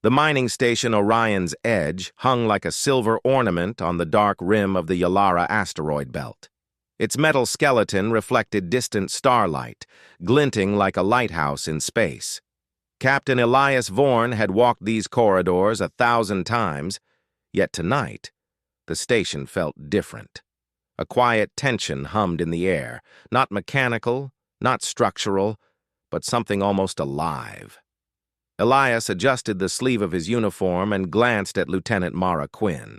The mining station Orion's Edge hung like a silver ornament on the dark rim of the Yalara asteroid belt. Its metal skeleton reflected distant starlight, glinting like a lighthouse in space. Captain Elias Vorn had walked these corridors 1,000 times, yet tonight, the station felt different. A quiet tension hummed in the air, not mechanical, not structural, but something almost alive. Elias adjusted the sleeve of his uniform and glanced at Lieutenant Mara Quinn.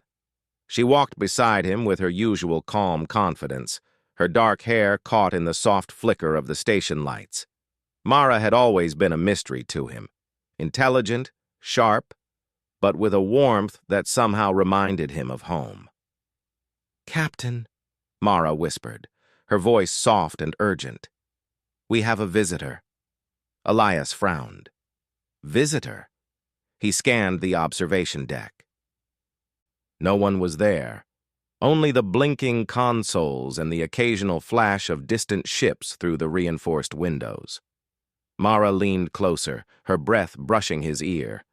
She walked beside him with her usual calm confidence, her dark hair caught in the soft flicker of the station lights. Mara had always been a mystery to him, intelligent, sharp, but with a warmth that somehow reminded him of home. "Captain," Mara whispered, her voice soft and urgent. "We have a visitor." Elias frowned. Visitor? He scanned the observation deck. No one was there, only the blinking consoles and the occasional flash of distant ships through the reinforced windows. Mara leaned closer, her breath brushing his ear.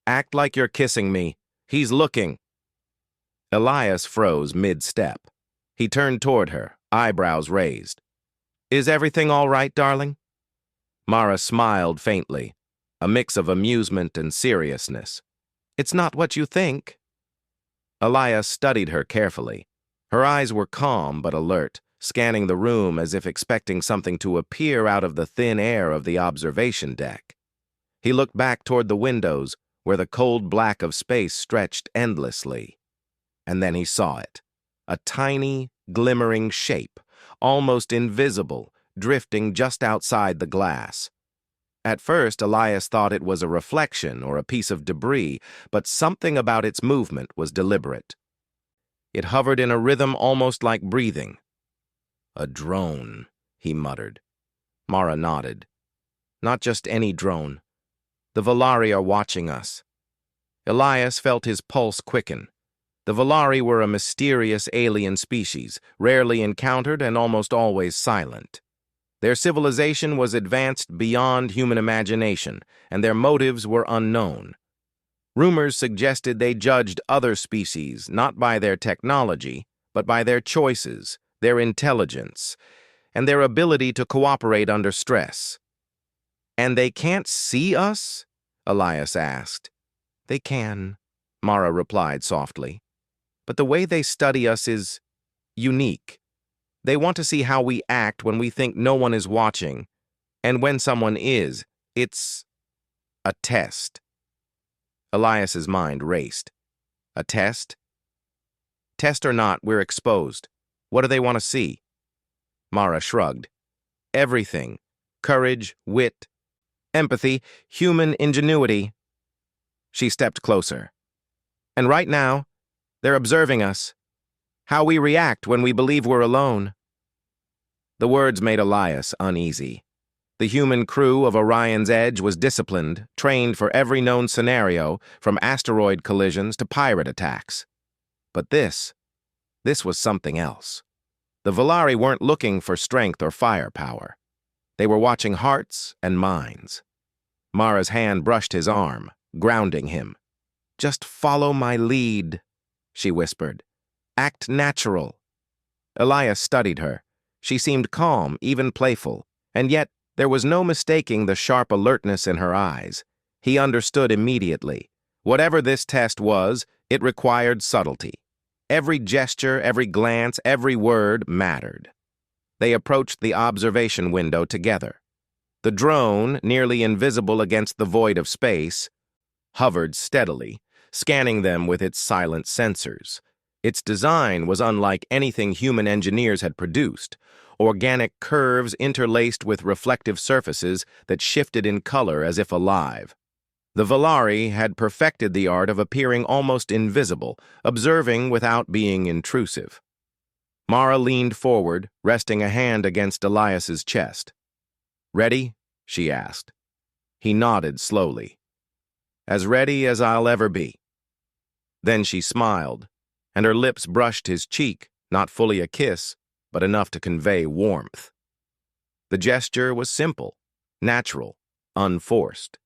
"Act like you're kissing me. He's looking." Elias froze mid-step. He turned toward her, eyebrows raised. "Is everything all right, darling?" Mara smiled faintly, a mix of amusement and seriousness. "It's not what you think." Elias studied her carefully. Her eyes were calm but alert, scanning the room as if expecting something to appear out of the thin air of the observation deck. He looked back toward the windows, where the cold black of space stretched endlessly. And then he saw it, a tiny, glimmering shape, almost invisible, drifting just outside the glass. At first, Elias thought it was a reflection or a piece of debris, but something about its movement was deliberate. It hovered in a rhythm almost like breathing. "A drone," he muttered. Mara nodded. "Not just any drone. The Volari are watching us." Elias felt his pulse quicken. The Volari were a mysterious alien species, rarely encountered and almost always silent. Their civilization was advanced beyond human imagination, and their motives were unknown. Rumors suggested they judged other species not by their technology, but by their choices, their intelligence, and their ability to cooperate under stress. "And they can't see us?" Elias asked. "They can," Mara replied softly. "But the way they study us is unique. They want to see how we act when we think no one is watching, and when someone is, it's a test." Elias's mind raced. "A test? Test or not, we're exposed. What do they want to see?" Mara shrugged. "Everything. Courage, wit, empathy, human ingenuity." She stepped closer. "And right now, they're observing us. How we react when we believe we're alone." The words made Elias uneasy. The human crew of Orion's Edge was disciplined, trained for every known scenario, from asteroid collisions to pirate attacks. But this was something else. The Volari weren't looking for strength or firepower. They were watching hearts and minds. Mara's hand brushed his arm, grounding him. "Just follow my lead," she whispered. "Act natural." Elias studied her. She seemed calm, even playful, and yet there was no mistaking the sharp alertness in her eyes. He understood immediately. Whatever this test was, it required subtlety. Every gesture, every glance, every word mattered. They approached the observation window together. The drone, nearly invisible against the void of space, hovered steadily, scanning them with its silent sensors. Its design was unlike anything human engineers had produced, organic curves interlaced with reflective surfaces that shifted in color as if alive. The Volari had perfected the art of appearing almost invisible, observing without being intrusive. Mara leaned forward, resting a hand against Elias's chest. "Ready?" she asked. He nodded slowly. "As ready as I'll ever be." Then she smiled, and her lips brushed his cheek, not fully a kiss, but enough to convey warmth. The gesture was simple, natural, unforced.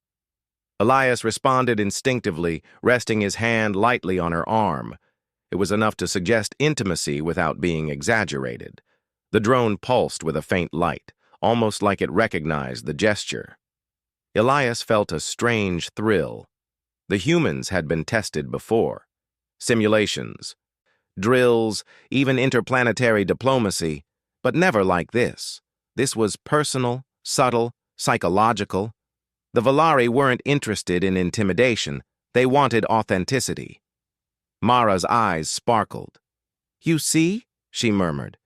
Elias responded instinctively, resting his hand lightly on her arm. It was enough to suggest intimacy without being exaggerated. The drone pulsed with a faint light, almost like it recognized the gesture. Elias felt a strange thrill. The humans had been tested before. Simulations, drills, even interplanetary diplomacy, but never like this. This was personal, subtle, psychological. The Valari weren't interested in intimidation. They wanted authenticity. Mara's eyes sparkled. "You see?" she murmured.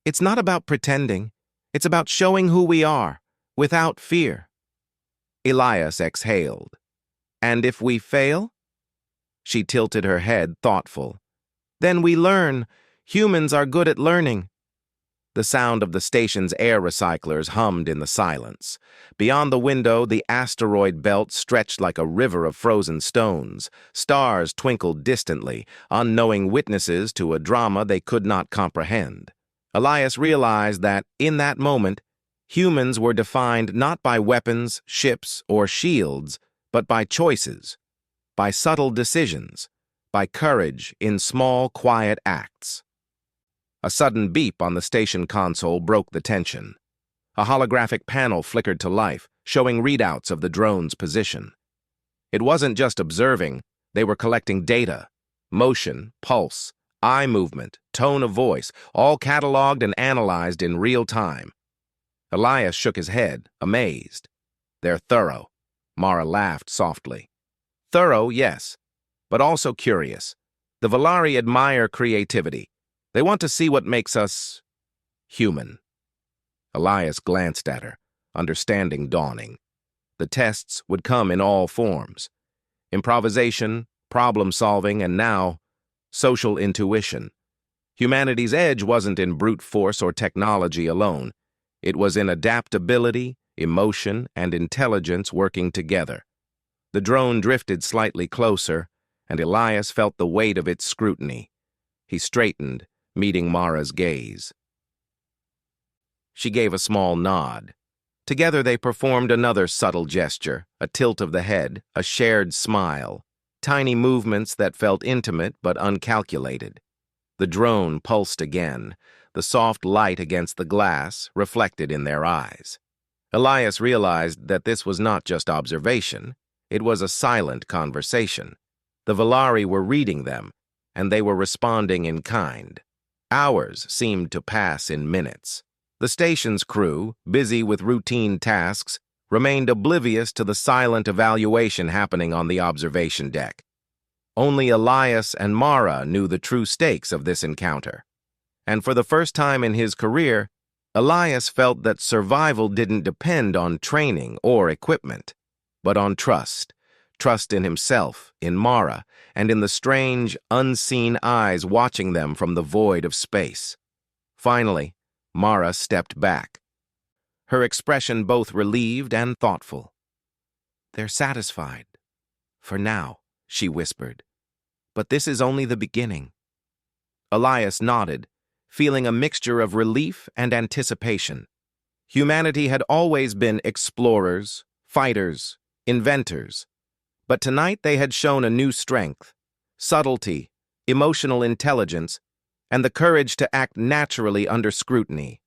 "It's not about pretending. It's about showing who we are, without fear." Elias exhaled. "And if we fail?" She tilted her head, thoughtful. "Then we learn. Humans are good at learning." The sound of the station's air recyclers hummed in the silence. Beyond the window, the asteroid belt stretched like a river of frozen stones. Stars twinkled distantly, unknowing witnesses to a drama they could not comprehend. Elias realized that, in that moment, humans were defined not by weapons, ships, or shields, but by choices, by subtle decisions, by courage in small, quiet acts. A sudden beep on the station console broke the tension. A holographic panel flickered to life, showing readouts of the drone's position. It wasn't just observing, they were collecting data: motion, pulse, eye movement, tone of voice, all cataloged and analyzed in real time. Elias shook his head, amazed. "They're thorough." Mara laughed softly. "Thorough, yes, but also curious. The Valari admire creativity. They want to see what makes us human." Elias glanced at her, understanding dawning. The tests would come in all forms: improvisation, problem-solving, and now, social intuition. Humanity's edge wasn't in brute force or technology alone. It was in adaptability, emotion, and intelligence working together. The drone drifted slightly closer, and Elias felt the weight of its scrutiny. He straightened, meeting Mara's gaze. She gave a small nod. Together they performed another subtle gesture, a tilt of the head, a shared smile, tiny movements that felt intimate but uncalculated. The drone pulsed again, the soft light against the glass reflected in their eyes. Elias realized that this was not just observation, it was a silent conversation. The Valari were reading them, and they were responding in kind. Hours seemed to pass in minutes. The station's crew, busy with routine tasks, remained oblivious to the silent evaluation happening on the observation deck. Only Elias and Mara knew the true stakes of this encounter. And for the first time in his career, Elias felt that survival didn't depend on training or equipment, but on trust. Trust in himself, in Mara, and in the strange, unseen eyes watching them from the void of space. Finally, Mara stepped back, her expression both relieved and thoughtful. "They're satisfied. For now," she whispered. "But this is only the beginning." Elias nodded, feeling a mixture of relief and anticipation. Humanity had always been explorers, fighters, inventors. But tonight they had shown a new strength: subtlety, emotional intelligence, and the courage to act naturally under scrutiny.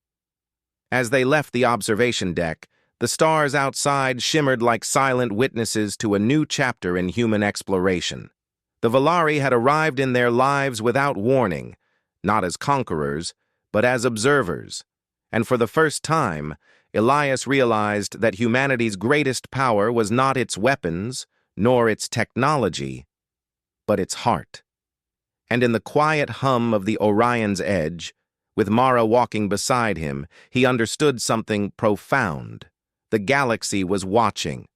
As they left the observation deck, the stars outside shimmered like silent witnesses to a new chapter in human exploration. The Valari had arrived in their lives without warning, not as conquerors, but as observers. And for the first time, Elias realized that humanity's greatest power was not its weapons, nor its technology, but its heart. And in the quiet hum of the Orion's edge, with Mara walking beside him, he understood something profound. The galaxy was watching,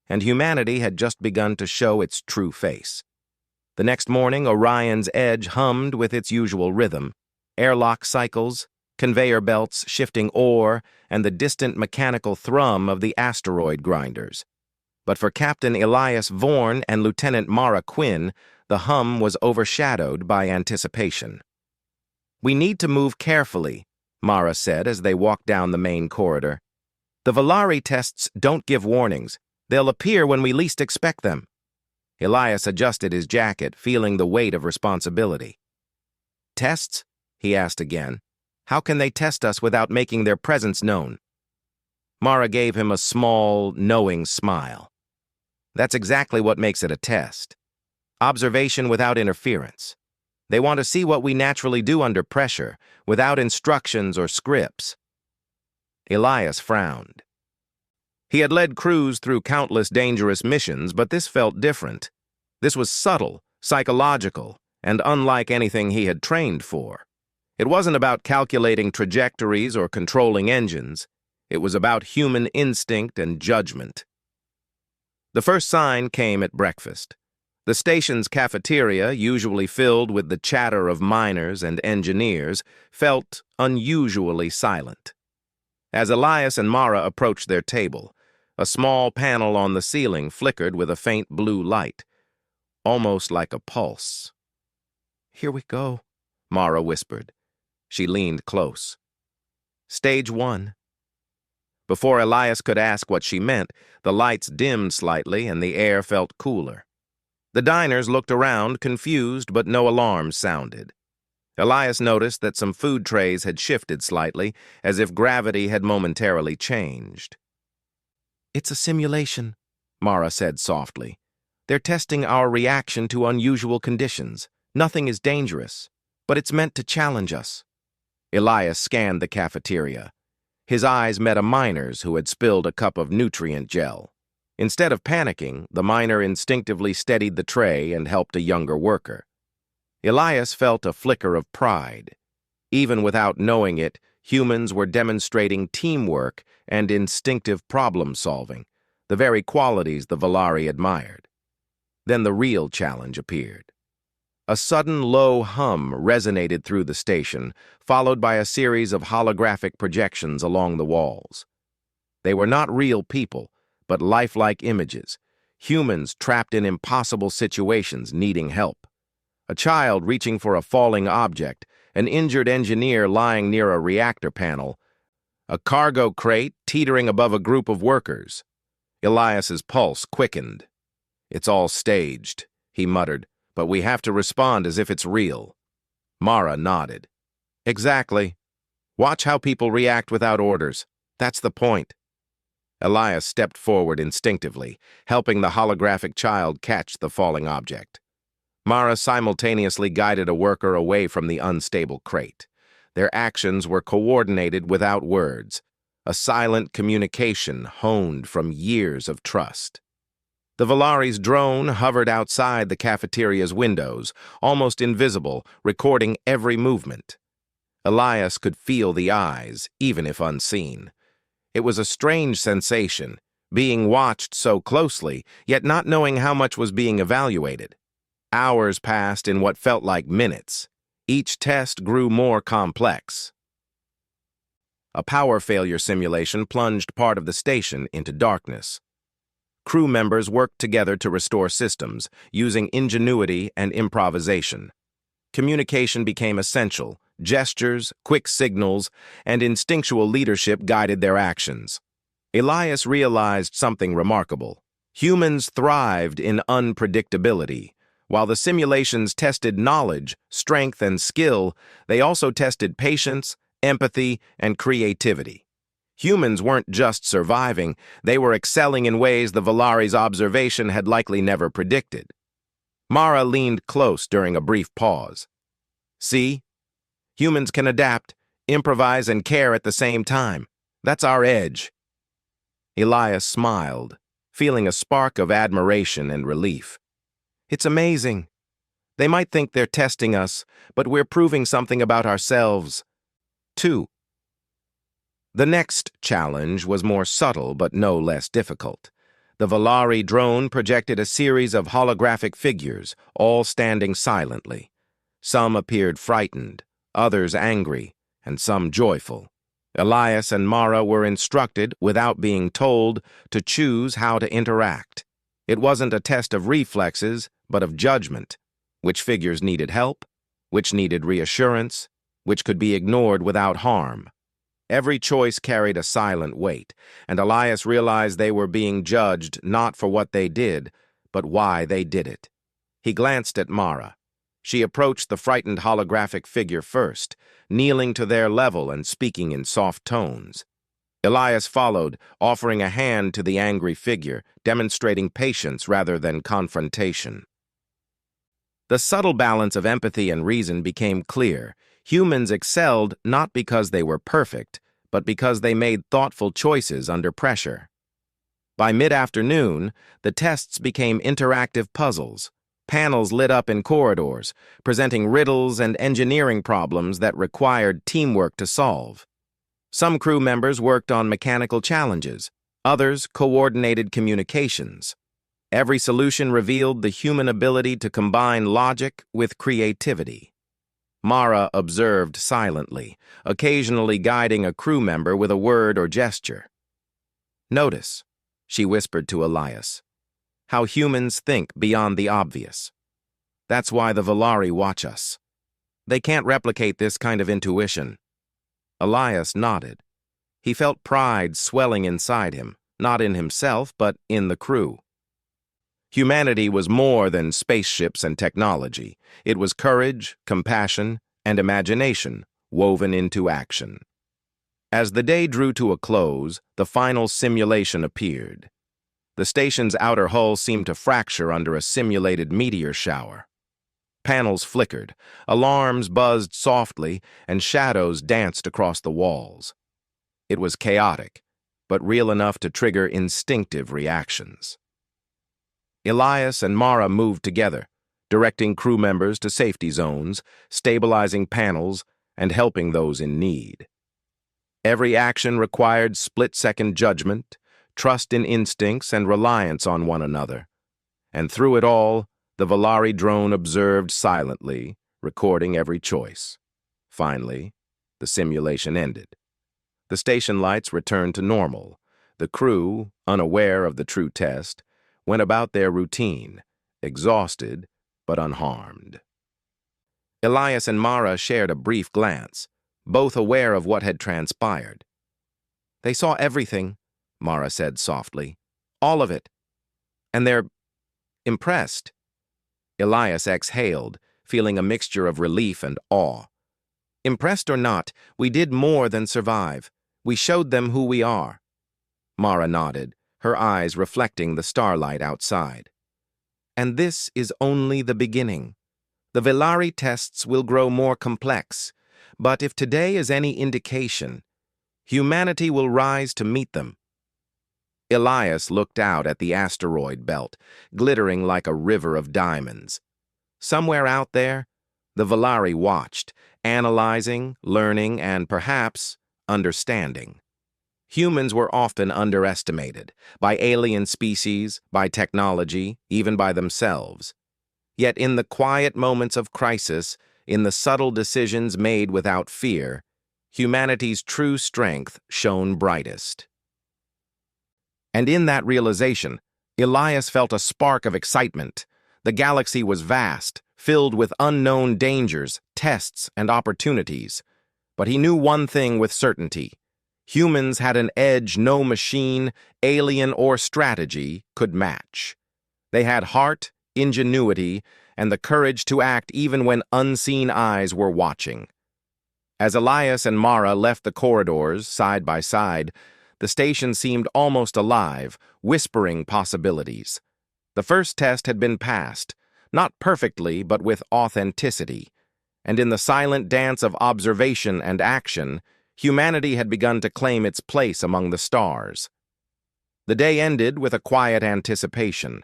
and humanity had just begun to show its true face. The next morning, Orion's edge hummed with its usual rhythm: airlock cycles, conveyor belts shifting ore, and the distant mechanical thrum of the asteroid grinders. But for Captain Elias Vorn and Lieutenant Mara Quinn, the hum was overshadowed by anticipation. "We need to move carefully," Mara said as they walked down the main corridor. "The Valari tests don't give warnings. They'll appear when we least expect them. Elias adjusted his jacket, feeling the weight of responsibility. Tests? He asked again. How can they test us without making their presence known? Mara gave him a small, knowing smile. That's exactly what makes it a test. Observation without interference. They want to see what we naturally do under pressure, without instructions or scripts. Elias frowned. He had led crews through countless dangerous missions, but this felt different. This was subtle, psychological, and unlike anything he had trained for. It wasn't about calculating trajectories or controlling engines. It was about human instinct and judgment. The first sign came at breakfast. The station's cafeteria, usually filled with the chatter of miners and engineers, felt unusually silent. As Elias and Mara approached their table, a small panel on the ceiling flickered with a faint blue light, almost like a pulse. "Here we go," Mara whispered. She leaned close. "Stage 1. Before Elias could ask what she meant, the lights dimmed slightly and the air felt cooler. The diners looked around, confused, but no alarms sounded. Elias noticed that some food trays had shifted slightly, as if gravity had momentarily changed. "It's a simulation," Mara said softly. "They're testing our reaction to unusual conditions. Nothing is dangerous, but it's meant to challenge us." Elias scanned the cafeteria. His eyes met a miner's who had spilled a cup of nutrient gel. Instead of panicking, the miner instinctively steadied the tray and helped a younger worker. Elias felt a flicker of pride. Even without knowing it, humans were demonstrating teamwork and instinctive problem-solving, the very qualities the Valari admired. Then the real challenge appeared. A sudden low hum resonated through the station, followed by a series of holographic projections along the walls. They were not real people, but lifelike images, humans trapped in impossible situations needing help. A child reaching for a falling object, an injured engineer lying near a reactor panel, a cargo crate teetering above a group of workers. Elias's pulse quickened. "It's all staged," he muttered, "but we have to respond as if it's real." Mara nodded. "Exactly. Watch how people react without orders. That's the point." Elias stepped forward instinctively, helping the holographic child catch the falling object. Mara simultaneously guided a worker away from the unstable crate. Their actions were coordinated without words, a silent communication honed from years of trust. The Valari's drone hovered outside the cafeteria's windows, almost invisible, recording every movement. Elias could feel the eyes, even if unseen. It was a strange sensation, being watched so closely, yet not knowing how much was being evaluated. Hours passed in what felt like minutes. Each test grew more complex. A power failure simulation plunged part of the station into darkness. Crew members worked together to restore systems, using ingenuity and improvisation. Communication became essential. Gestures, quick signals, and instinctual leadership guided their actions. Elias realized something remarkable. Humans thrived in unpredictability. While the simulations tested knowledge, strength, and skill, they also tested patience, empathy, and creativity. Humans weren't just surviving, they were excelling in ways the Valari's observation had likely never predicted. Mara leaned close during a brief pause. "See? Humans can adapt, improvise, and care at the same time. That's our edge." Elias smiled, feeling a spark of admiration and relief. "It's amazing. They might think they're testing us, but we're proving something about ourselves, too." The next challenge was more subtle but no less difficult. The Valari drone projected a series of holographic figures, all standing silently. Some appeared frightened, others angry, and some joyful. Elias and Mara were instructed, without being told, to choose how to interact. It wasn't a test of reflexes, but of judgment. Which figures needed help, which needed reassurance, which could be ignored without harm. Every choice carried a silent weight, and Elias realized they were being judged not for what they did, but why they did it. He glanced at Mara. She approached the frightened holographic figure first, kneeling to their level and speaking in soft tones. Elias followed, offering a hand to the angry figure, demonstrating patience rather than confrontation. The subtle balance of empathy and reason became clear. Humans excelled not because they were perfect, but because they made thoughtful choices under pressure. By mid-afternoon, the tests became interactive puzzles. Panels lit up in corridors, presenting riddles and engineering problems that required teamwork to solve. Some crew members worked on mechanical challenges, others coordinated communications. Every solution revealed the human ability to combine logic with creativity. Mara observed silently, occasionally guiding a crew member with a word or gesture. "Notice," she whispered to Elias, "how humans think beyond the obvious. That's why the Valari watch us. They can't replicate this kind of intuition." Elias nodded. He felt pride swelling inside him, not in himself, but in the crew. Humanity was more than spaceships and technology. It was courage, compassion, and imagination woven into action. As the day drew to a close, the final simulation appeared. The station's outer hull seemed to fracture under a simulated meteor shower. Panels flickered, alarms buzzed softly, and shadows danced across the walls. It was chaotic, but real enough to trigger instinctive reactions. Elias and Mara moved together, directing crew members to safety zones, stabilizing panels, and helping those in need. Every action required split-second judgment, trust in instincts, and reliance on one another. And through it all, the Valari drone observed silently, recording every choice. Finally, the simulation ended. The station lights returned to normal. The crew, unaware of the true test, went about their routine, exhausted but unharmed. Elias and Mara shared a brief glance, both aware of what had transpired. "They saw everything," Mara said softly. "All of it. And they're impressed." Elias exhaled, feeling a mixture of relief and awe. "Impressed or not, we did more than survive. We showed them who we are." Mara nodded, her eyes reflecting the starlight outside. "And this is only the beginning. The Valari tests will grow more complex, but if today is any indication, humanity will rise to meet them." Elias looked out at the asteroid belt, glittering like a river of diamonds. Somewhere out there, the Valari watched, analyzing, learning, and perhaps understanding. Humans were often underestimated, by alien species, by technology, even by themselves. Yet in the quiet moments of crisis, in the subtle decisions made without fear, humanity's true strength shone brightest. And in that realization, Elias felt a spark of excitement. The galaxy was vast, filled with unknown dangers, tests, and opportunities. But he knew one thing with certainty. Humans had an edge no machine, alien, or strategy could match. They had heart, ingenuity, and the courage to act even when unseen eyes were watching. As Elias and Mara left the corridors, side by side, the station seemed almost alive, whispering possibilities. The first test had been passed, not perfectly, but with authenticity. And in the silent dance of observation and action, humanity had begun to claim its place among the stars. The day ended with a quiet anticipation.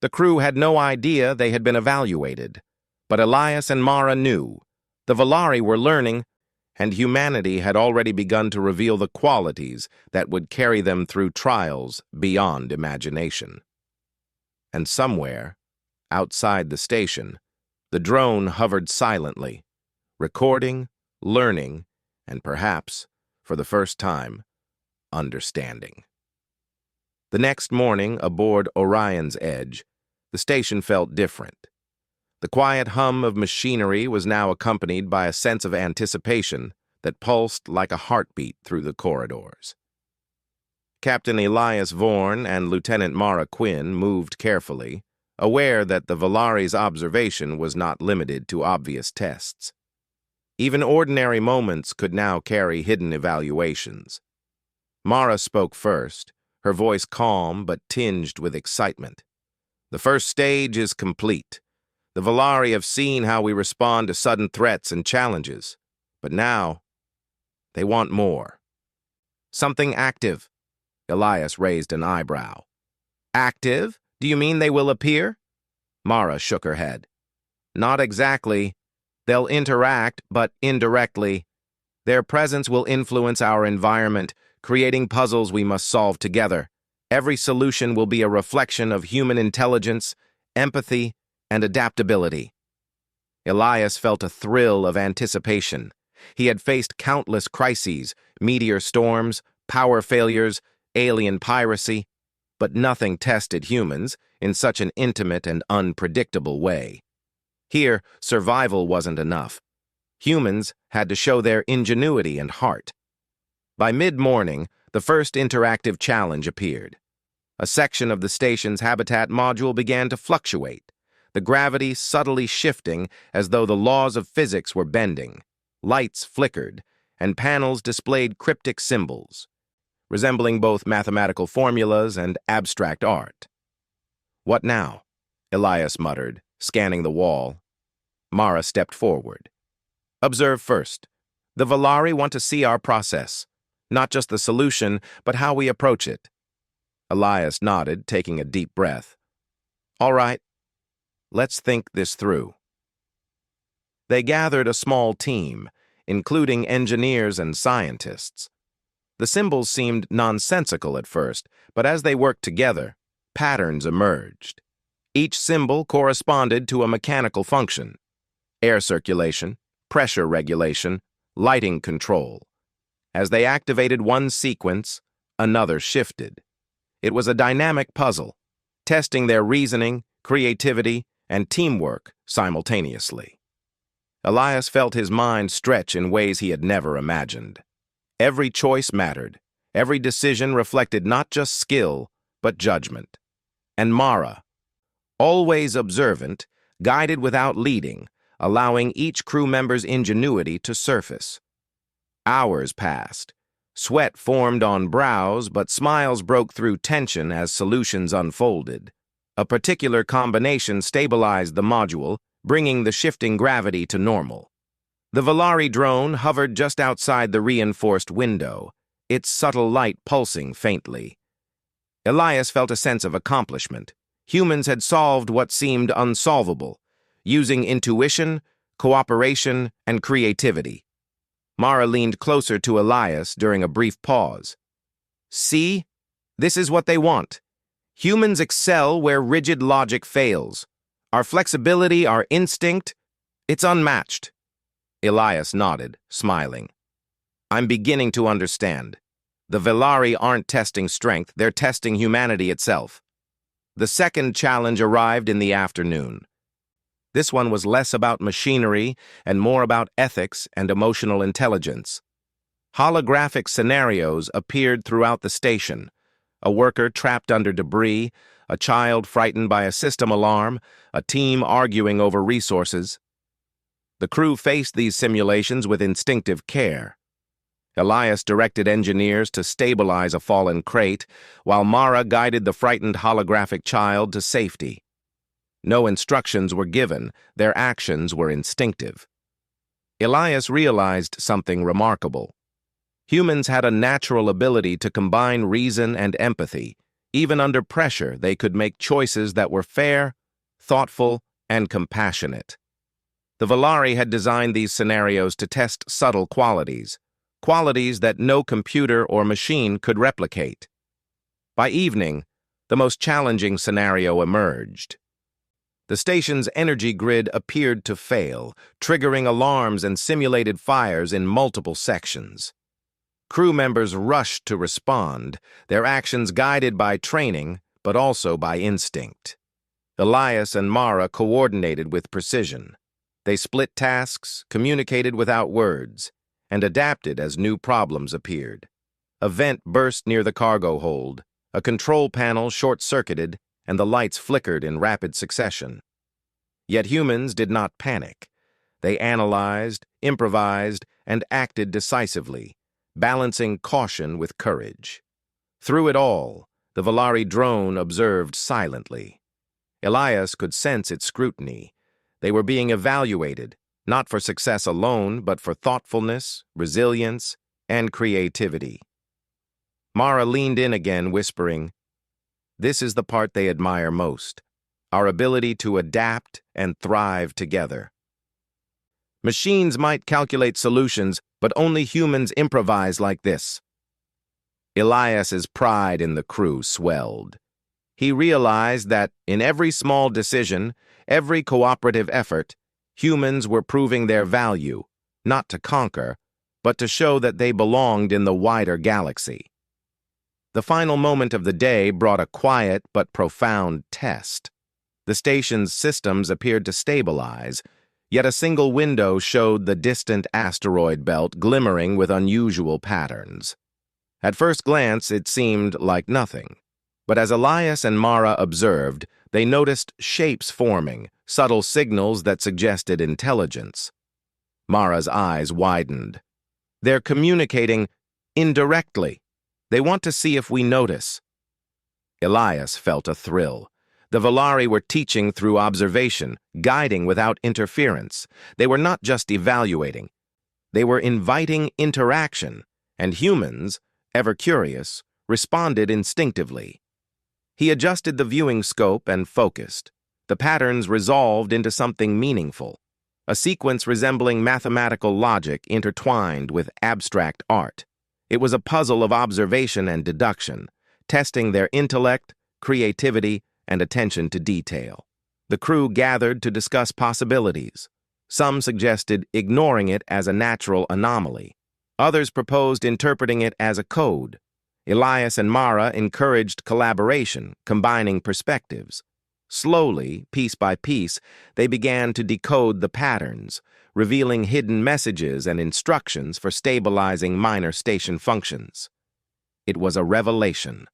The crew had no idea they had been evaluated, but Elias and Mara knew. The Valari were learning, and humanity had already begun to reveal the qualities that would carry them through trials beyond imagination. And somewhere, outside the station, the drone hovered silently, recording, learning, and perhaps, for the first time, understanding. The next morning, aboard Orion's Edge, the station felt different. The quiet hum of machinery was now accompanied by a sense of anticipation that pulsed like a heartbeat through the corridors. Captain Elias Vorn and Lieutenant Mara Quinn moved carefully, aware that the Valari's observation was not limited to obvious tests. Even ordinary moments could now carry hidden evaluations. Mara spoke first, her voice calm but tinged with excitement. The first stage is complete. The Valari have seen how we respond to sudden threats and challenges. But now, they want more. Something active. Elias raised an eyebrow. Active? Do you mean they will appear? Mara shook her head. Not exactly. They'll interact, but indirectly. Their presence will influence our environment, creating puzzles we must solve together. Every solution will be a reflection of human intelligence, empathy, and adaptability. Elias felt a thrill of anticipation. He had faced countless crises, meteor storms, power failures, alien piracy, but nothing tested humans in such an intimate and unpredictable way. Here, survival wasn't enough. Humans had to show their ingenuity and heart. By mid-morning, the first interactive challenge appeared. A section of the station's habitat module began to fluctuate, the gravity subtly shifting as though the laws of physics were bending. Lights flickered, and panels displayed cryptic symbols, resembling both mathematical formulas and abstract art. What now? Elias muttered, scanning the wall. Mara stepped forward. Observe first. The Valari want to see our process, not just the solution, but how we approach it. Elias nodded, taking a deep breath. All right, let's think this through. They gathered a small team, including engineers and scientists. The symbols seemed nonsensical at first, but as they worked together, patterns emerged. Each symbol corresponded to a mechanical function: air circulation, pressure regulation, lighting control. As they activated one sequence, another shifted. It was a dynamic puzzle, testing their reasoning, creativity, and teamwork simultaneously. Elias felt his mind stretch in ways he had never imagined. Every choice mattered. Every decision reflected not just skill, but judgment. And Mara, always observant, guided without leading, allowing each crew member's ingenuity to surface. Hours passed. Sweat formed on brows, but smiles broke through tension as solutions unfolded. A particular combination stabilized the module, bringing the shifting gravity to normal. The Valari drone hovered just outside the reinforced window, its subtle light pulsing faintly. Elias felt a sense of accomplishment. Humans had solved what seemed unsolvable, using intuition, cooperation, and creativity. Mara leaned closer to Elias during a brief pause. See? This is what they want. Humans excel where rigid logic fails. Our flexibility, our instinct, it's unmatched. Elias nodded, smiling. I'm beginning to understand. The Valari aren't testing strength, they're testing humanity itself. The second challenge arrived in the afternoon. This one was less about machinery and more about ethics and emotional intelligence. Holographic scenarios appeared throughout the station. A worker trapped under debris, a child frightened by a system alarm, a team arguing over resources. The crew faced these simulations with instinctive care. Elias directed engineers to stabilize a fallen crate, while Mara guided the frightened holographic child to safety. No instructions were given, their actions were instinctive. Elias realized something remarkable. Humans had a natural ability to combine reason and empathy. Even under pressure, they could make choices that were fair, thoughtful, and compassionate. The Valari had designed these scenarios to test subtle qualities that no computer or machine could replicate. By evening, the most challenging scenario emerged. The station's energy grid appeared to fail, triggering alarms and simulated fires in multiple sections. Crew members rushed to respond, their actions guided by training, but also by instinct. Elias and Mara coordinated with precision. They split tasks, communicated without words, and adapted as new problems appeared. A vent burst near the cargo hold, a control panel short-circuited, and the lights flickered in rapid succession. Yet humans did not panic. They analyzed, improvised, and acted decisively, balancing caution with courage. Through it all, the Valari drone observed silently. Elias could sense its scrutiny. They were being evaluated, not for success alone, but for thoughtfulness, resilience, and creativity. Mara leaned in again, whispering, "This is the part they admire most, our ability to adapt and thrive together. Machines might calculate solutions, but only humans improvise like this." Elias's pride in the crew swelled. He realized that in every small decision, every cooperative effort, humans were proving their value, not to conquer, but to show that they belonged in the wider galaxy. The final moment of the day brought a quiet but profound test. The station's systems appeared to stabilize, yet a single window showed the distant asteroid belt glimmering with unusual patterns. At first glance, it seemed like nothing. But as Elias and Mara observed, they noticed shapes forming, subtle signals that suggested intelligence. Mara's eyes widened. "They're communicating indirectly. They want to see if we notice." Elias felt a thrill. The Valari were teaching through observation, guiding without interference. They were not just evaluating. They were inviting interaction, and humans, ever curious, responded instinctively. He adjusted the viewing scope and focused. The patterns resolved into something meaningful, a sequence resembling mathematical logic intertwined with abstract art. It was a puzzle of observation and deduction, testing their intellect, creativity, and attention to detail. The crew gathered to discuss possibilities. Some suggested ignoring it as a natural anomaly. Others proposed interpreting it as a code. Elias and Mara encouraged collaboration, combining perspectives. Slowly, piece by piece, they began to decode the patterns, revealing hidden messages and instructions for stabilizing minor station functions. It was a revelation.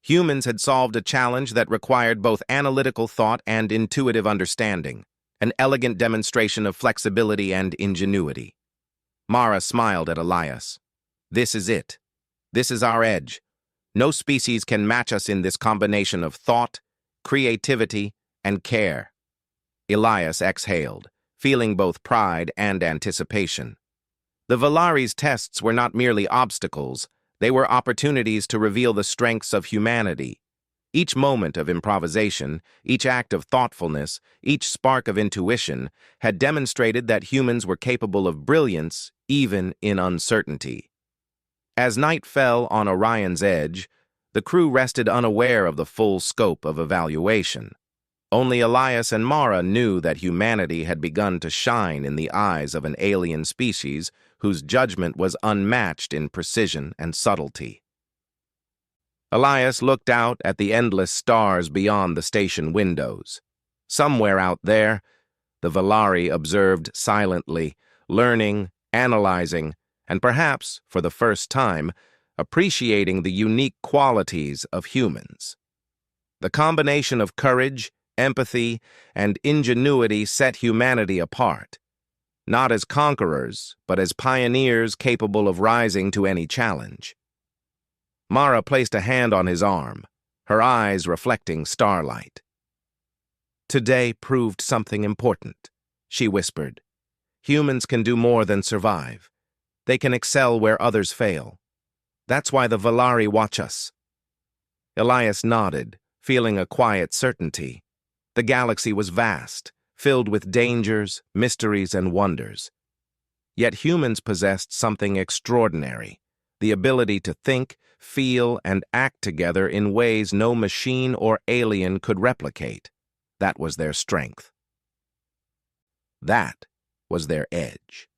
Humans had solved a challenge that required both analytical thought and intuitive understanding, an elegant demonstration of flexibility and ingenuity. Mara smiled at Elias. "This is it. This is our edge. No species can match us in this combination of thought, creativity, and care." Elias exhaled, feeling both pride and anticipation. The Valari's tests were not merely obstacles, they were opportunities to reveal the strengths of humanity. Each moment of improvisation, each act of thoughtfulness, each spark of intuition had demonstrated that humans were capable of brilliance even in uncertainty. As night fell on Orion's edge, the crew rested unaware of the full scope of evaluation. Only Elias and Mara knew that humanity had begun to shine in the eyes of an alien species whose judgment was unmatched in precision and subtlety. Elias looked out at the endless stars beyond the station windows. Somewhere out there, the Valari observed silently, learning, analyzing, and perhaps, for the first time, appreciating the unique qualities of humans. The combination of courage, empathy, and ingenuity set humanity apart, not as conquerors, but as pioneers capable of rising to any challenge. Mara placed a hand on his arm, her eyes reflecting starlight. "Today proved something important," she whispered. "Humans can do more than survive. They can excel where others fail. That's why the Valari watch us." Elias nodded, feeling a quiet certainty. The galaxy was vast, filled with dangers, mysteries, and wonders. Yet humans possessed something extraordinary, the ability to think, feel, and act together in ways no machine or alien could replicate. That was their strength. That was their edge.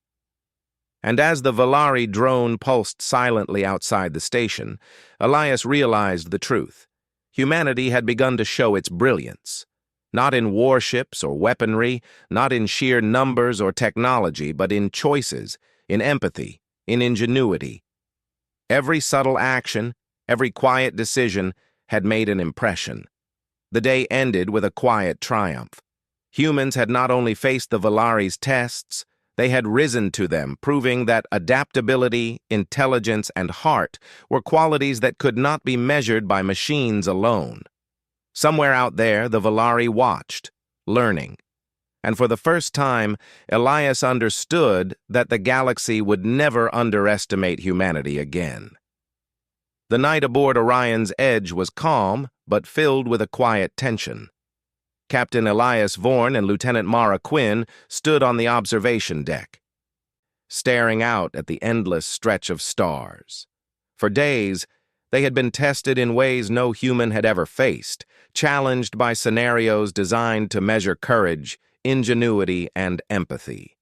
And as the Valari drone pulsed silently outside the station, Elias realized the truth. Humanity had begun to show its brilliance. Not in warships or weaponry, not in sheer numbers or technology, but in choices, in empathy, in ingenuity. Every subtle action, every quiet decision had made an impression. The day ended with a quiet triumph. Humans had not only faced the Valari's tests, they had risen to them, proving that adaptability, intelligence, and heart were qualities that could not be measured by machines alone. Somewhere out there, the Valari watched, learning. And for the first time, Elias understood that the galaxy would never underestimate humanity again. The night aboard Orion's Edge was calm, but filled with a quiet tension. Captain Elias Vorn and Lieutenant Mara Quinn stood on the observation deck, staring out at the endless stretch of stars. For days, they had been tested in ways no human had ever faced, challenged by scenarios designed to measure courage, ingenuity, and empathy.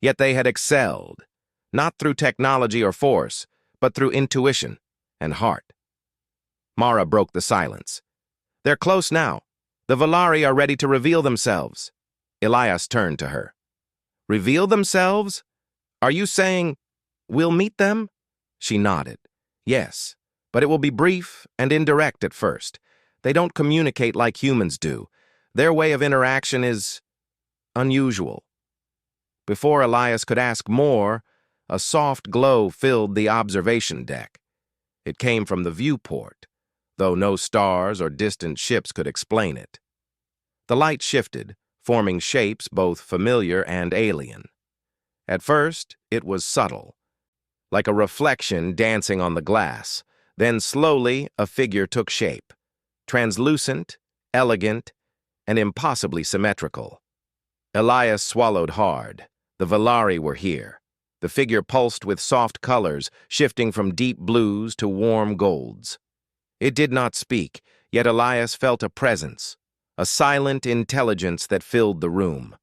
Yet they had excelled, not through technology or force, but through intuition and heart. Mara broke the silence. "They're close now. The Valari are ready to reveal themselves." Elias turned to her. "Reveal themselves? Are you saying we'll meet them?" She nodded. "Yes, but it will be brief and indirect at first. They don't communicate like humans do. Their way of interaction is unusual." Before Elias could ask more, a soft glow filled the observation deck. It came from the viewport, though no stars or distant ships could explain it. The light shifted, forming shapes both familiar and alien. At first, it was subtle, like a reflection dancing on the glass. Then slowly, a figure took shape, translucent, elegant, and impossibly symmetrical. Elias swallowed hard. The Valari were here. The figure pulsed with soft colors, shifting from deep blues to warm golds. It did not speak, yet Elias felt a presence, a silent intelligence that filled the room.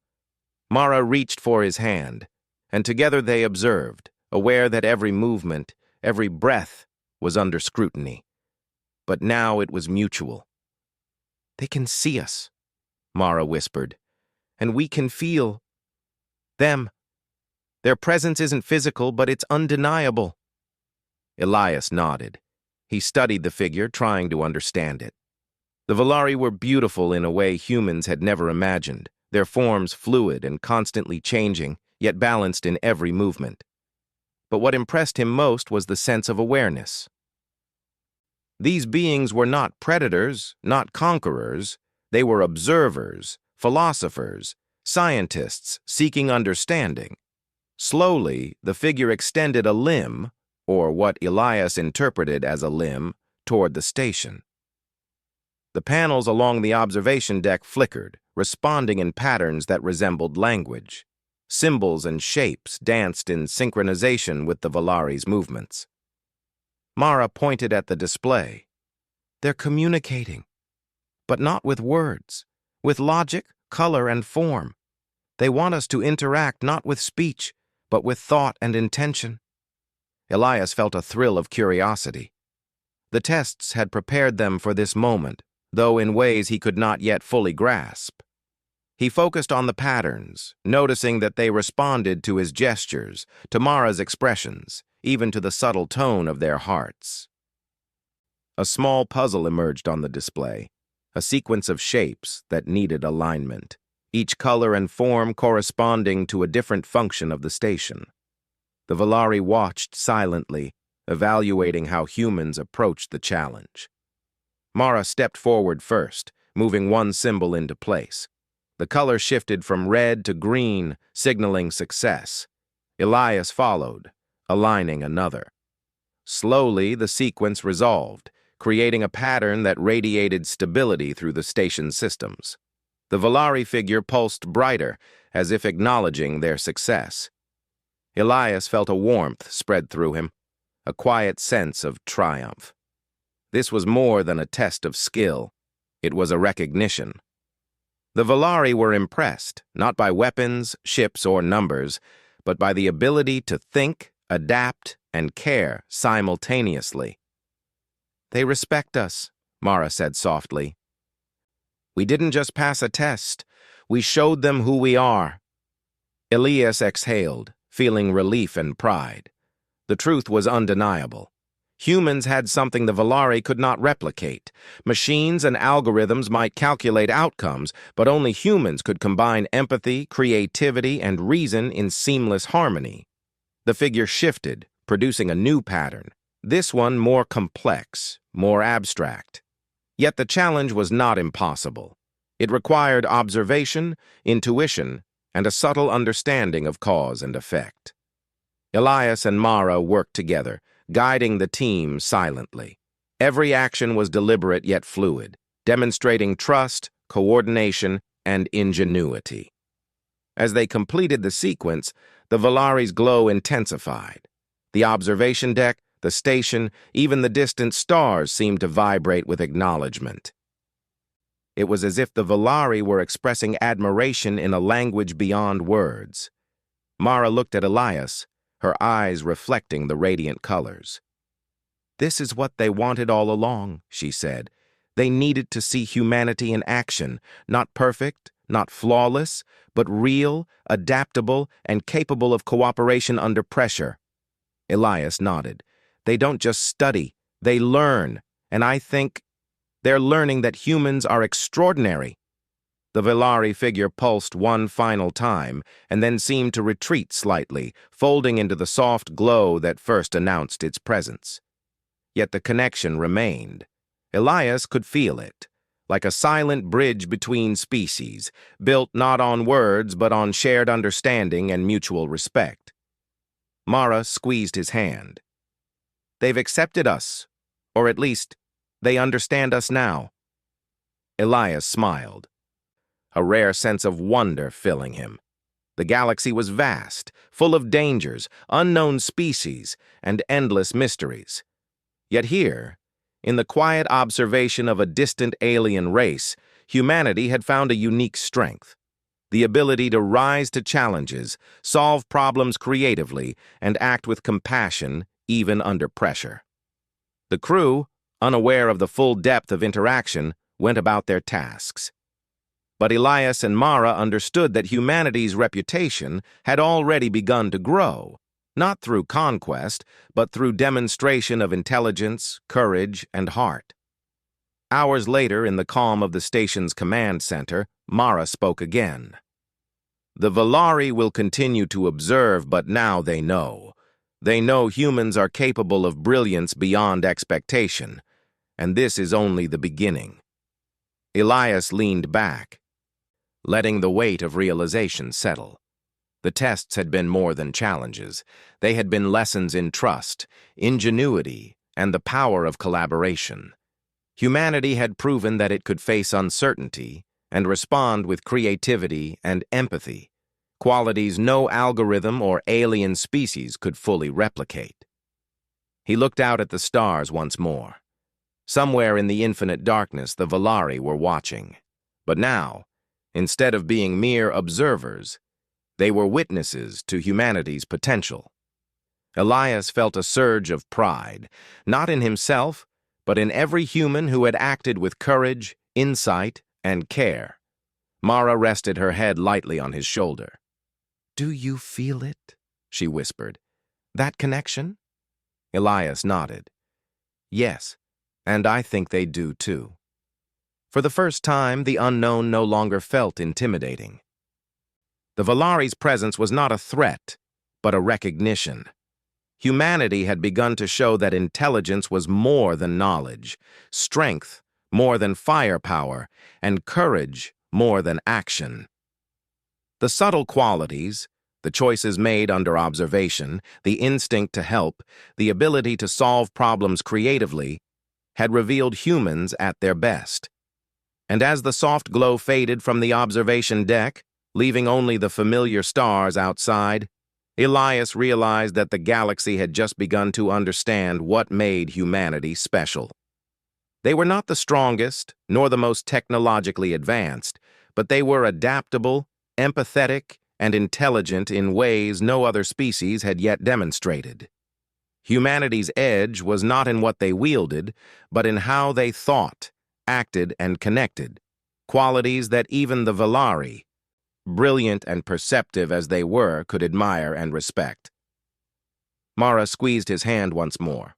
Mara reached for his hand, and together they observed, aware that every movement, every breath was under scrutiny. But now it was mutual. "They can see us," Mara whispered, "and we can feel them. Their presence isn't physical, but it's undeniable." Elias nodded. He studied the figure, trying to understand it. The Valari were beautiful in a way humans had never imagined, their forms fluid and constantly changing, yet balanced in every movement. But what impressed him most was the sense of awareness. These beings were not predators, not conquerors. They were observers, philosophers, scientists seeking understanding. Slowly, the figure extended a limb, or what Elias interpreted as a limb, toward the station. The panels along the observation deck flickered, responding in patterns that resembled language. Symbols and shapes danced in synchronization with the Valari's movements. Mara pointed at the display. "They're communicating, but not with words, with logic, color, and form. They want us to interact not with speech, but with thought and intention." Elias felt a thrill of curiosity. The tests had prepared them for this moment, though in ways he could not yet fully grasp. He focused on the patterns, noticing that they responded to his gestures, to Mara's expressions, even to the subtle tone of their hearts. A small puzzle emerged on the display, a sequence of shapes that needed alignment, each color and form corresponding to a different function of the station. The Valari watched silently, evaluating how humans approached the challenge. Mara stepped forward first, moving one symbol into place. The color shifted from red to green, signaling success. Elias followed, aligning another. Slowly, the sequence resolved, creating a pattern that radiated stability through the station systems. The Valari figure pulsed brighter, as if acknowledging their success. Elias felt a warmth spread through him, a quiet sense of triumph. This was more than a test of skill. It was a recognition. The Valari were impressed, not by weapons, ships, or numbers, but by the ability to think, adapt, and care simultaneously. "They respect us," Mara said softly. "We didn't just pass a test. We showed them who we are." Elias exhaled, feeling relief and pride. The truth was undeniable. Humans had something the Valari could not replicate. Machines and algorithms might calculate outcomes, but only humans could combine empathy, creativity, and reason in seamless harmony. The figure shifted, producing a new pattern, this one more complex, more abstract. Yet the challenge was not impossible. It required observation, intuition, and a subtle understanding of cause and effect. Elias and Mara worked together, guiding the team silently. Every action was deliberate yet fluid, demonstrating trust, coordination, and ingenuity. As they completed the sequence, the Valari's glow intensified. The observation deck, the station, even the distant stars seemed to vibrate with acknowledgement. It was as if the Valari were expressing admiration in a language beyond words. Mara looked at Elias, her eyes reflecting the radiant colors. "This is what they wanted all along," she said. "They needed to see humanity in action, not perfect, not flawless, but real, adaptable, and capable of cooperation under pressure." Elias nodded. "They don't just study, they learn, and I think they're learning that humans are extraordinary." The Valari figure pulsed one final time, and then seemed to retreat slightly, folding into the soft glow that first announced its presence. Yet the connection remained. Elias could feel it, like a silent bridge between species, built not on words but on shared understanding and mutual respect. Mara squeezed his hand. "They've accepted us, or at least, they understand us now." Elias smiled, a rare sense of wonder filling him. The galaxy was vast, full of dangers, unknown species, and endless mysteries. Yet here, in the quiet observation of a distant alien race, humanity had found a unique strength: the ability to rise to challenges, solve problems creatively, and act with compassion even under pressure. The crew, unaware of the full depth of interaction, went about their tasks. But Elias and Mara understood that humanity's reputation had already begun to grow, not through conquest, but through demonstration of intelligence, courage, and heart. Hours later, in the calm of the station's command center, Mara spoke again. "The Valari will continue to observe, but now they know. They know humans are capable of brilliance beyond expectation, and this is only the beginning." Elias leaned back, letting the weight of realization settle. The tests had been more than challenges. They had been lessons in trust, ingenuity, and the power of collaboration. Humanity had proven that it could face uncertainty and respond with creativity and empathy, qualities no algorithm or alien species could fully replicate. He looked out at the stars once more. Somewhere in the infinite darkness, the Valari were watching. But now, instead of being mere observers, they were witnesses to humanity's potential. Elias felt a surge of pride, not in himself, but in every human who had acted with courage, insight, and care. Mara rested her head lightly on his shoulder. "Do you feel it?" she whispered. "That connection?" Elias nodded. "Yes, and I think they do too." For the first time, the unknown no longer felt intimidating. The Valari's presence was not a threat, but a recognition. Humanity had begun to show that intelligence was more than knowledge, strength more than firepower, and courage more than action. The subtle qualities, the choices made under observation, the instinct to help, the ability to solve problems creatively, had revealed humans at their best. And as the soft glow faded from the observation deck, leaving only the familiar stars outside, Elias realized that the galaxy had just begun to understand what made humanity special. They were not the strongest, nor the most technologically advanced, but they were adaptable, empathetic, and intelligent in ways no other species had yet demonstrated. Humanity's edge was not in what they wielded, but in how they thought, acted, and connected, qualities that even the Valari, brilliant and perceptive as they were, could admire and respect. Mara squeezed his hand once more.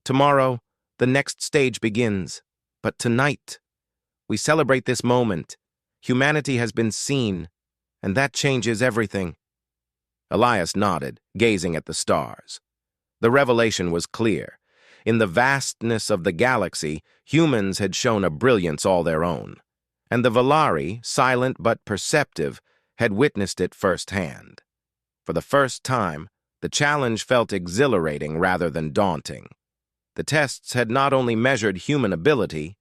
Tomorrow, the next stage begins, but tonight, we celebrate this moment. Humanity has been seen, and that changes everything. Elias nodded, gazing at the stars. The revelation was clear. In the vastness of the galaxy, humans had shown a brilliance all their own, and the Valari, silent but perceptive, had witnessed it firsthand. For the first time, the challenge felt exhilarating rather than daunting. The tests had not only measured human ability,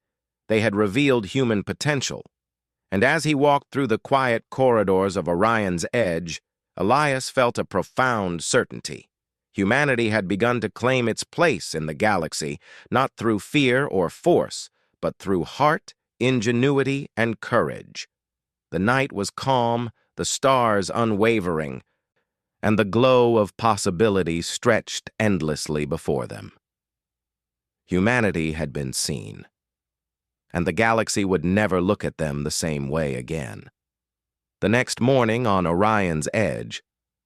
they had revealed human potential. And as he walked through the quiet corridors of Orion's Edge, Elias felt a profound certainty. Humanity had begun to claim its place in the galaxy, not through fear or force, but through heart, ingenuity, and courage. The night was calm, the stars unwavering, and the glow of possibility stretched endlessly before them. Humanity had been seen, and the galaxy would never look at them the same way again. The next morning on Orion's Edge,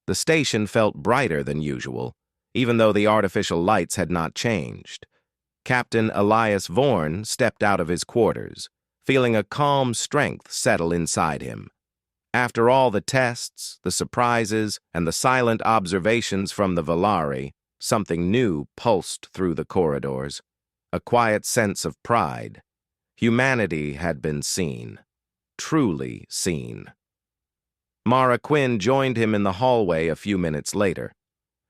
the station felt brighter than usual, even though the artificial lights had not changed. Captain Elias Vorn stepped out of his quarters, feeling a calm strength settle inside him. After all the tests, the surprises, and the silent observations from the Valari, something new pulsed through the corridors, a quiet sense of pride. Humanity had been seen, truly seen. Mara Quinn joined him in the hallway a few minutes later.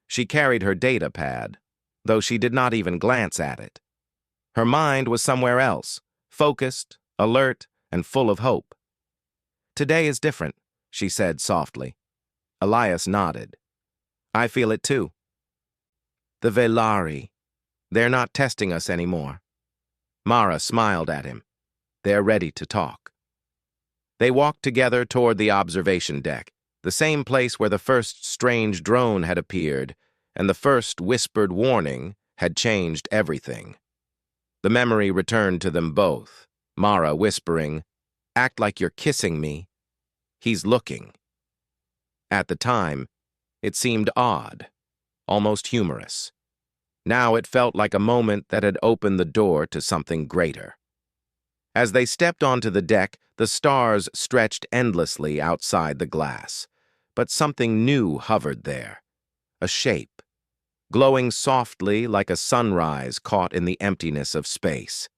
She carried her data pad, though she did not even glance at it. Her mind was somewhere else, focused, alert, and full of hope. "Today is different," she said softly. Elias nodded. "I feel it too. The Velari, they're not testing us anymore." Mara smiled at him. "They're ready to talk." They walked together toward the observation deck, the same place where the first strange drone had appeared, and the first whispered warning had changed everything. The memory returned to them both, Mara whispering, "Act like you're kissing me. He's looking." At the time, it seemed odd, almost humorous. Now it felt like a moment that had opened the door to something greater. As they stepped onto the deck, the stars stretched endlessly outside the glass, but something new hovered there, a shape, glowing softly like a sunrise caught in the emptiness of space.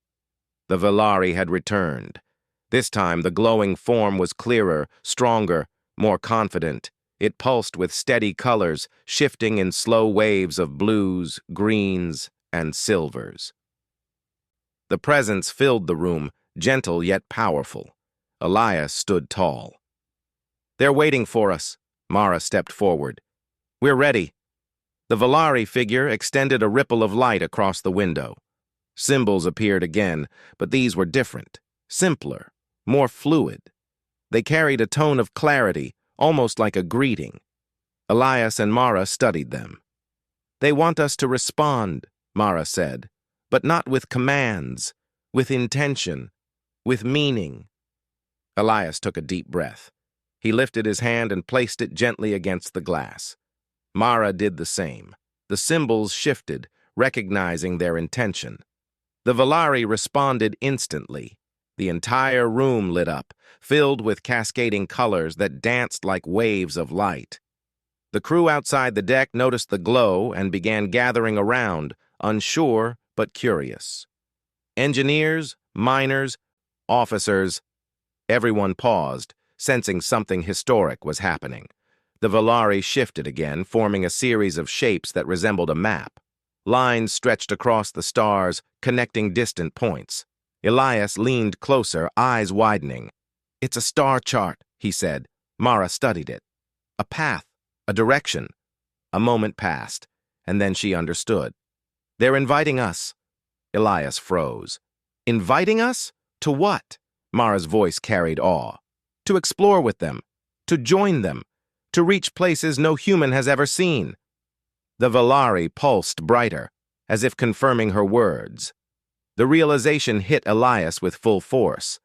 The Valari had returned. This time the glowing form was clearer, stronger, more confident. It pulsed with steady colors, shifting in slow waves of blues, greens, and silvers. The presence filled the room, gentle yet powerful. Elias stood tall. "They're waiting for us." Mara stepped forward. "We're ready." The Valari figure extended a ripple of light across the window. Symbols appeared again, but these were different, simpler, more fluid. They carried a tone of clarity, almost like a greeting. Elias and Mara studied them. "They want us to respond," Mara said, "but not with commands, with intention, with meaning." Elias took a deep breath. He lifted his hand and placed it gently against the glass. Mara did the same. The symbols shifted, recognizing their intention. The Valari responded instantly. The entire room lit up, filled with cascading colors that danced like waves of light. The crew outside the deck noticed the glow and began gathering around, unsure but curious. Engineers, miners, officers, everyone paused, sensing something historic was happening. The Valari shifted again, forming a series of shapes that resembled a map. Lines stretched across the stars, connecting distant points. Elias leaned closer, eyes widening. "It's a star chart," he said. Mara studied it. "A path, a direction." A moment passed, and then she understood. "They're inviting us." Elias froze. "Inviting us? To what?" Mara's voice carried awe. "To explore with them, to join them, to reach places no human has ever seen." The Valari pulsed brighter, as if confirming her words. The realization hit Elias with full force.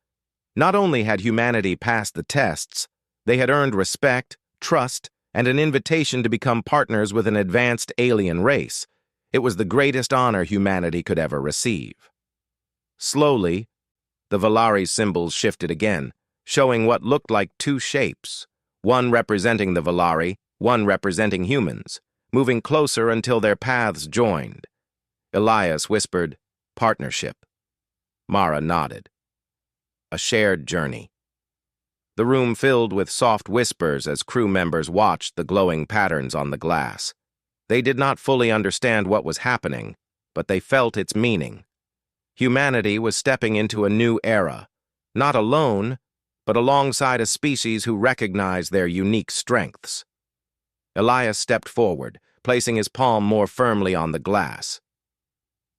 Not only had humanity passed the tests, They had earned respect, trust, and an invitation to become partners with an advanced alien race. It was the greatest honor humanity could ever receive. Slowly, the Valari's symbols shifted again, showing what looked like two shapes, one representing the Valari, one representing humans, moving closer until their paths joined. Elias whispered, "Partnership." Mara nodded. A shared journey. The room filled with soft whispers as crew members watched the glowing patterns on the glass. They did not fully understand what was happening, but they felt its meaning. Humanity was stepping into a new era, not alone, but alongside a species who recognized their unique strengths. Elias stepped forward, placing his palm more firmly on the glass.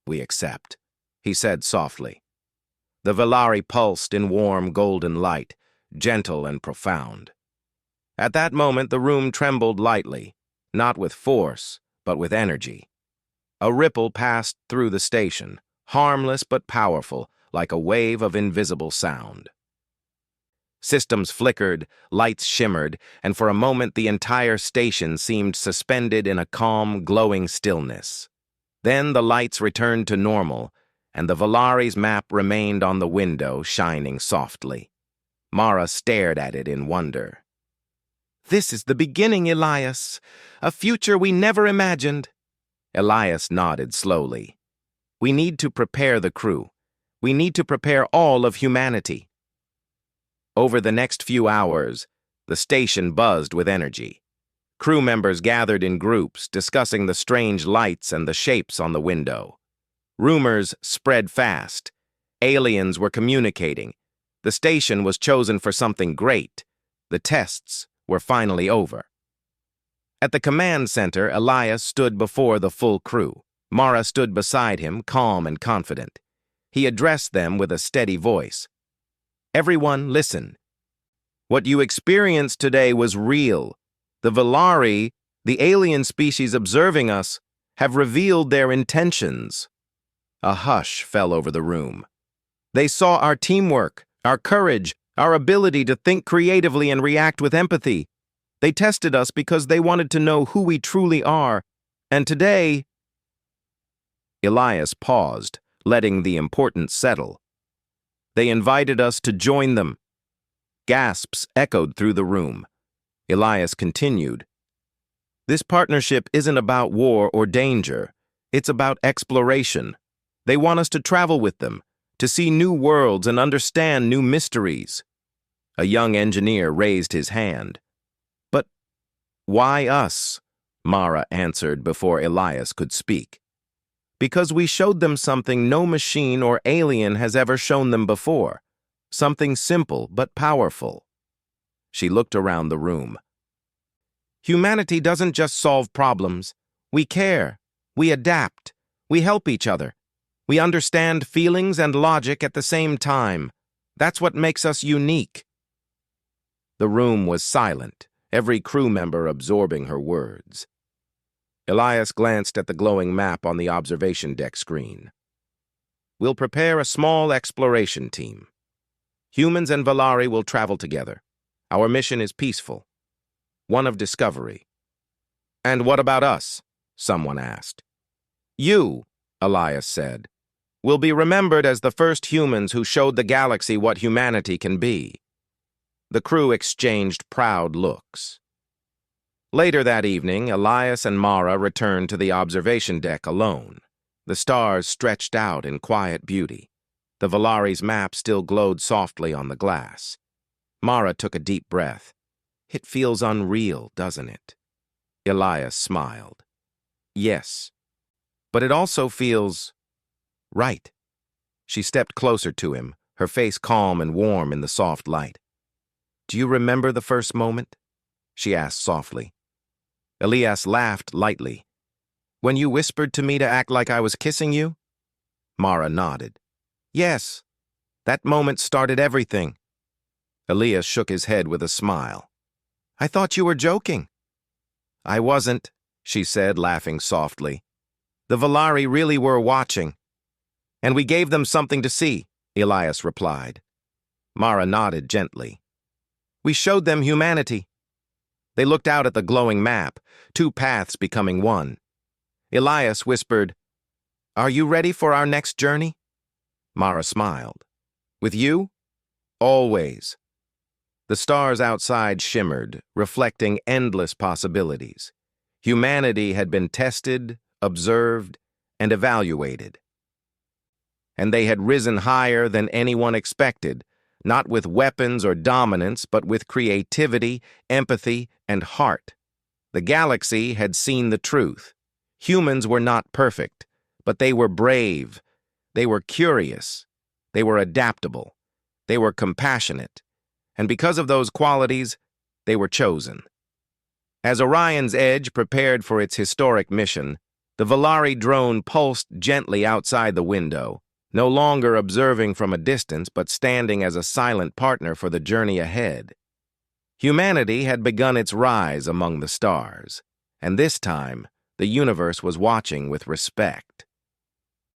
"We accept," he said softly. The Valari pulsed in warm golden light, gentle and profound. At that moment, the room trembled lightly, not with force, but with energy. A ripple passed through the station, harmless but powerful, like a wave of invisible sound. Systems flickered, lights shimmered, and for a moment the entire station seemed suspended in a calm, glowing stillness. Then the lights returned to normal, and the Valari's map remained on the window, shining softly. Mara stared at it in wonder. "This is the beginning, Elias. A future we never imagined." Elias nodded slowly. "We need to prepare the crew. We need to prepare all of humanity." Over the next few hours, the station buzzed with energy. Crew members gathered in groups, discussing the strange lights and the shapes on the window. Rumors spread fast. Aliens were communicating. The station was chosen for something great. The tests were finally over. At the command center, Elias stood before the full crew. Mara stood beside him, calm and confident. He addressed them with a steady voice. "Everyone, listen. What you experienced today was real. The Valari, the alien species observing us, have revealed their intentions." A hush fell over the room. "They saw our teamwork, our courage, our ability to think creatively and react with empathy. They tested us because they wanted to know who we truly are. And today—" Elias paused, letting the importance settle. "They invited us to join them." Gasps echoed through the room. Elias continued, "This partnership isn't about war or danger. It's about exploration. They want us to travel with them, to see new worlds and understand new mysteries." A young engineer raised his hand. "But why us?" Mara answered before Elias could speak. "Because we showed them something no machine or alien has ever shown them before. Something simple but powerful." She looked around the room. "Humanity doesn't just solve problems. We care. We adapt. We help each other. We understand feelings and logic at the same time. That's what makes us unique." The room was silent, every crew member absorbing her words. Elias glanced at the glowing map on the observation deck screen. "We'll prepare a small exploration team. Humans and Valari will travel together. Our mission is peaceful, one of discovery." "And what about us?" someone asked. "You," Elias said, "will be remembered as the first humans who showed the galaxy what humanity can be." The crew exchanged proud looks. Later that evening, Elias and Mara returned to the observation deck alone. The stars stretched out in quiet beauty. The Valari's map still glowed softly on the glass. Mara took a deep breath. "It feels unreal, doesn't it?" Elias smiled. "Yes, but it also feels right." She stepped closer to him, her face calm and warm in the soft light. "Do you remember the first moment?" she asked softly. Elias laughed lightly. "When you whispered to me to act like I was kissing you?" Mara nodded. "Yes, that moment started everything." Elias shook his head with a smile. "I thought you were joking." "I wasn't," she said, laughing softly. "The Valari really were watching. And we gave them something to see," Elias replied. Mara nodded gently. We showed them humanity. They looked out at the glowing map, two paths becoming one. Elias whispered, "Are you ready for our next journey?" Mara smiled. "With you? Always." The stars outside shimmered, reflecting endless possibilities. Humanity had been tested, observed, and evaluated. And they had risen higher than anyone expected, not with weapons or dominance, but with creativity, empathy, and heart. The galaxy had seen the truth. Humans were not perfect, but they were brave. They were curious. They were adaptable. They were compassionate. And because of those qualities, they were chosen. As Orion's Edge prepared for its historic mission, the Volari drone pulsed gently outside the window, no longer observing from a distance but standing as a silent partner for the journey ahead. Humanity had begun its rise among the stars, and this time the universe was watching with respect.